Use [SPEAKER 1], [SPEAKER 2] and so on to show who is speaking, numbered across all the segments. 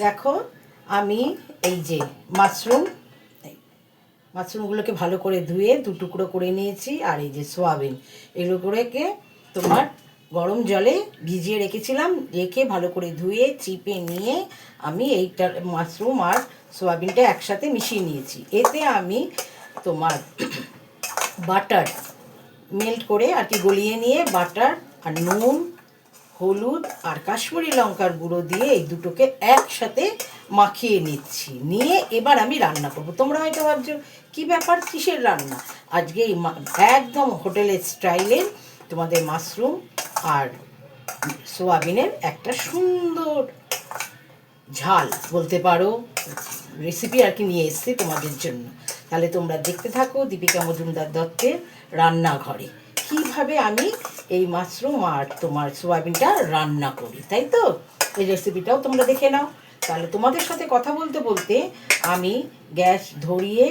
[SPEAKER 1] দেখো আমি এই যে মাশরুমগুলোকে ভালো করে ধুয়ে দু টুকরো করে নিয়েছি। আর এই যে সোয়াবিন, এগুলোকে তোমার গরম জলে ভিজিয়ে রেখেছিলাম, রেখে ভালো করে ধুয়ে চিপে নিয়ে আমি এইটা মাশরুম আর সোয়াবিনটা একসাথে মিশিয়ে নিয়েছি। এতে আমি তোমার বাটার মেল্ট করে আর কি গলিয়ে নিয়ে বাটার আর নুন, হলুদ আর কাশ্মীরি লঙ্কার গুঁড়ো দিয়ে এই দুটোকে একসাথে মাখিয়ে নিচ্ছি। নিয়ে এবার আমি রান্না করব। তোমরা হয়তো ভাবছো কী ব্যাপার, কিসের রান্না? আজকে এই একদম হোটেলের স্টাইলে তোমাদের মাশরুম আর সোয়াবিনের একটা সুন্দর ঝাল বলতে পারো রেসিপি আর কি নিয়ে এসেছি তোমাদের জন্য। তাহলে তোমরা দেখতে থাকো দীপিকা মজুমদার দত্তের রান্নাঘরে কীভাবে আমি এই মাশরুম আর তোমার সোয়াবিনটা রান্না করি, তাই তো? এই রেসিপিটাও তোমরা দেখে নাও। তাহলে তোমাদের সাথে কথা বলতে বলতে আমি গ্যাস ধরিয়ে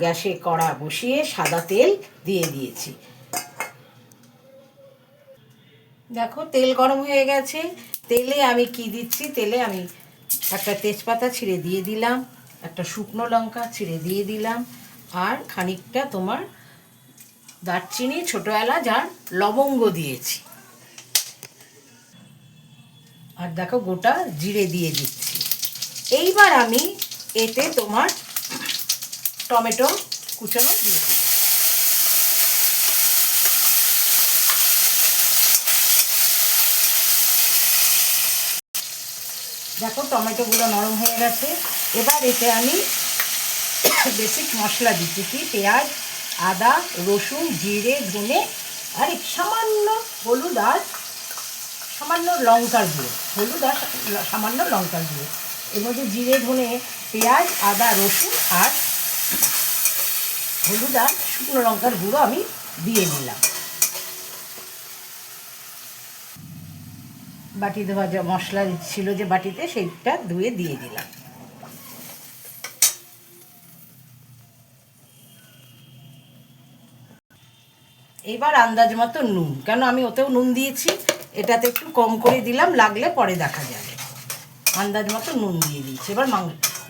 [SPEAKER 1] গ্যাসে কড়া বসিয়ে সাদা তেল দিয়ে দিয়েছি। দেখো তেল গরম হয়ে গেছে। তেলে আমি কি দিচ্ছি, তেলে আমি একটা তেজপাতা ছিঁড়ে দিয়ে দিলাম, একটা শুকনো লঙ্কা ছিঁড়ে দিয়ে দিলাম, আর খানিকটা তোমার দারচিনি, ছোটো এলাচ আর লবঙ্গ দিয়েছি। আর দেখো গোটা জিরে দিয়ে দিচ্ছি। এইবার আমি এতে তোমার টমেটো কুচানো দিয়ে দিই। দেখো টমেটোগুলো নরম হয়ে গেছে। এবার এতে আমি বেসিক মশলা দিচ্ছি, কি পেঁয়াজ, আদা, রসুন, জিরে, ধনে আর সামান্য হলুদ আর সামান্য লঙ্কার গুঁড়ো, সামান্য লঙ্কার গুঁড়ো। এর মধ্যে জিরে, ধনে, পেঁয়াজ, আদা, রসুন আর হলুদ আর শুকনো লঙ্কার গুঁড়ো আমি দিয়ে নিলাম। বাটিতে ভাজা মশলা ছিল যে বাটিতে, সেইটা ধুয়ে দিয়ে দিলাম। এবার আন্দাজ মতো নুন, কেন আমি ওতেও নুন দিয়েছি, এটাতে একটু কম করে দিলাম, লাগলে পরে দেখা যাবে। আন্দাজ মতো নুন দিয়ে দিয়েছি। এবার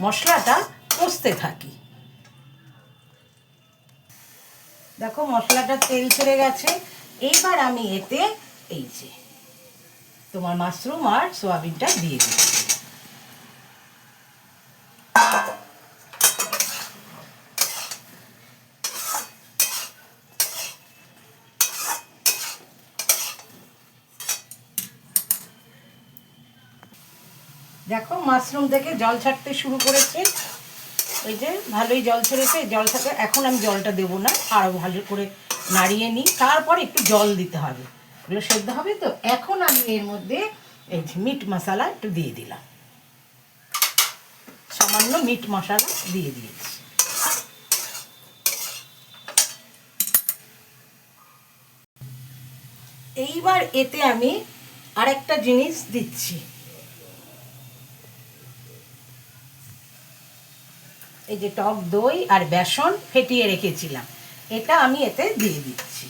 [SPEAKER 1] মশলাটা কষতে থাকি। দেখো মশলাটা তেল ছেড়ে গেছে। এইবার আমি এতে এই যে তোমার মাশরুম আর সোয়াবিনটা দিয়ে দিই। দেখো মাশরুম থেকে জল ছাড়তে শুরু করেছে, ওই যে ভালোই জল ছেড়েছে। জল ছাড়তে এখন আমি জলটা দেবো না, আরও ভালো করে নাড়িয়ে নিই, তারপর একটু জল দিতে হবে, এগুলো সেদ্ধ হবে তো। এখন আমি এর মধ্যে এই যে মিট মশলা একটু দিয়ে দিলাম, সামান্য মিট মশলা দিয়ে দিয়েছি। এইবার এতে আমি আরেকটা জিনিস দিচ্ছি, এই যে টক দই আর বেসন ফেটিয়ে রেখেছিলাম, এটা আমি এতে দিয়ে দিচ্ছি।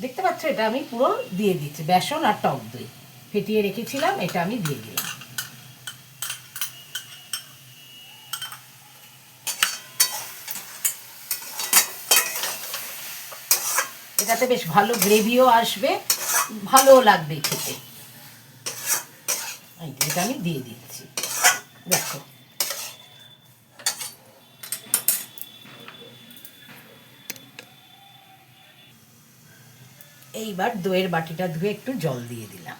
[SPEAKER 1] দেখতে পাচ্ছ, এটা আমি পুরো দিয়ে দিচ্ছি। বেসন আর টক দই ফেটিয়ে রেখেছিলাম, এটা আমি দিয়ে দিলাম। এটাতে বেশ ভালো গ্রেভিও আসবে, ভালোও লাগবে খেতে। এটা আমি দিয়ে দিচ্ছি। দেখো এইবার দইয়ের বাটিটা ধুয়ে একটু জল দিয়ে দিলাম।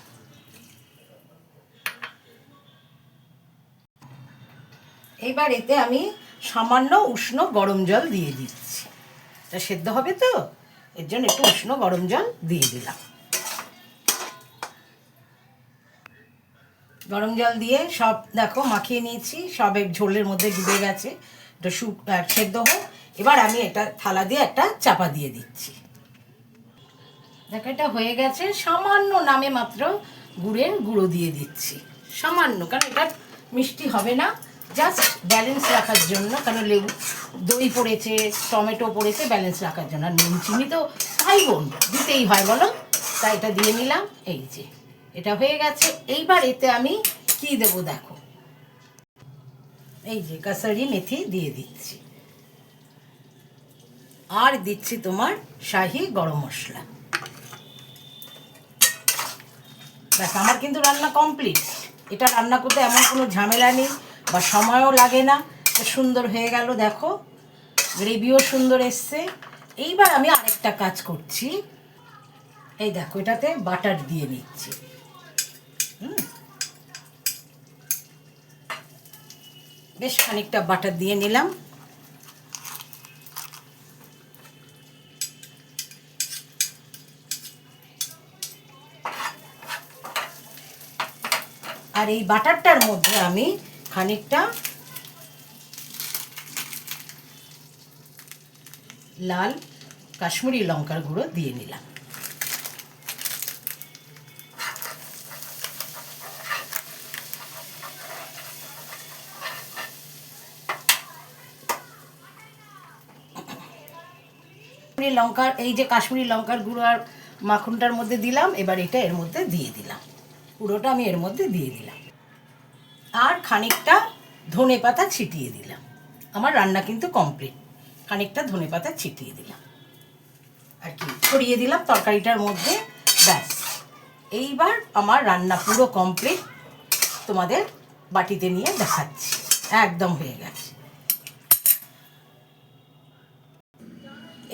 [SPEAKER 1] এইবার এতে আমি সামান্য উষ্ণ গরম জল দিয়ে দিচ্ছি, এটা সেদ্ধ হবে তো, এর জন্য একটু উষ্ণ গরম জল দিয়ে দিলাম। গরম জল দিয়ে সব দেখো মাখিয়ে নিয়েছি, সব ঝোলের মধ্যে ডুবে গেছে। এটা সেদ্ধ হোক। এবার আমি এটা থালা দিয়ে একটা চাপা দিয়ে দিচ্ছি। দেখো এটা হয়ে গেছে। সামান্য নামে মাত্র গুড়ের গুঁড়ো দিয়ে দিচ্ছি, সামান্য, কারণ এটা মিষ্টি হবে না, জাস্ট ব্যালেন্স রাখার জন্য। কারণ লেবু দই পড়েছে, টমেটো পড়েছে, ব্যালেন্স রাখার জন্য। আর নুন চিনি তো ভাই বোন দিতেই হয় বলো, তাই এটা দিয়ে নিলাম। এই যে এটা হয়ে গেছে। এইবার এতে আমি কি দেবো দেখো, এই যে কাসারি মেথি দিয়ে দিচ্ছি, আর দিচ্ছি তোমার শাহি গরম মশলা। ব্যাস, আমার কিন্তু রান্না কমপ্লিট। এটা রান্না করতে এমন কোনো ঝামেলা নেই বা সময়ও লাগে না। সুন্দর হয়ে গেল দেখো, গ্রেভিও সুন্দর এসছে। এইবার আমি আরেকটা কাজ করছি, এই দেখো এটাতে বাটার দিয়ে নিচ্ছি। বেশ খানিকটা বাটার দিয়ে নিলাম। আর এই বাটারটার মধ্যে আমি খানিকটা লাল কাশ্মীরি লঙ্কার গুঁড়ো দিয়ে নিলাম। লঙ্কার এই যে কাশ্মীরি লঙ্কার গুঁড়ো আর মাখনটার মধ্যে দিলাম, এবার এটা এর মধ্যে দিয়ে দিলাম, পুরোটা আমি এর মধ্যে দিয়ে দিলাম। আর খানিকটা ধনে পাতা ছিটিয়ে দিলাম। আমার রান্না কিন্তু কমপ্লিট। খানিকটা ধনে পাতা ছিটিয়ে দিলাম আর কি ছড়িয়ে দিলাম তরকারিটার মধ্যে। ব্যাস, এইবার আমার রান্না পুরো কমপ্লিট। তোমাদের বাটিতে নিয়ে দেখাচ্ছি, একদম হয়ে গেছে।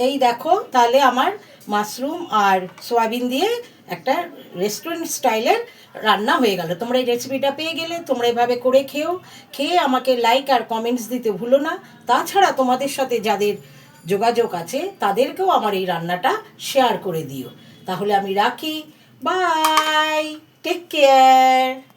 [SPEAKER 1] এই দেখো, তাহলে আমার মাশরুম আর সয়াবিন দিয়ে একটা রেস্টুরেন্ট স্টাইলের রান্না হয়ে গেল। তোমরা এই রেসিপিটা পেয়ে গেলে, তোমরা এভাবে করে খেয়ে আমাকে লাইক আর কমেন্টস দিতে ভুলো না। তাছাড়া তোমাদের সাথে যাদের যোগাযোগ আছে তাদেরকেও আমার এই রান্নাটা শেয়ার করে দিও। তাহলে আমি রাখি, বাই, টেক কেয়ার।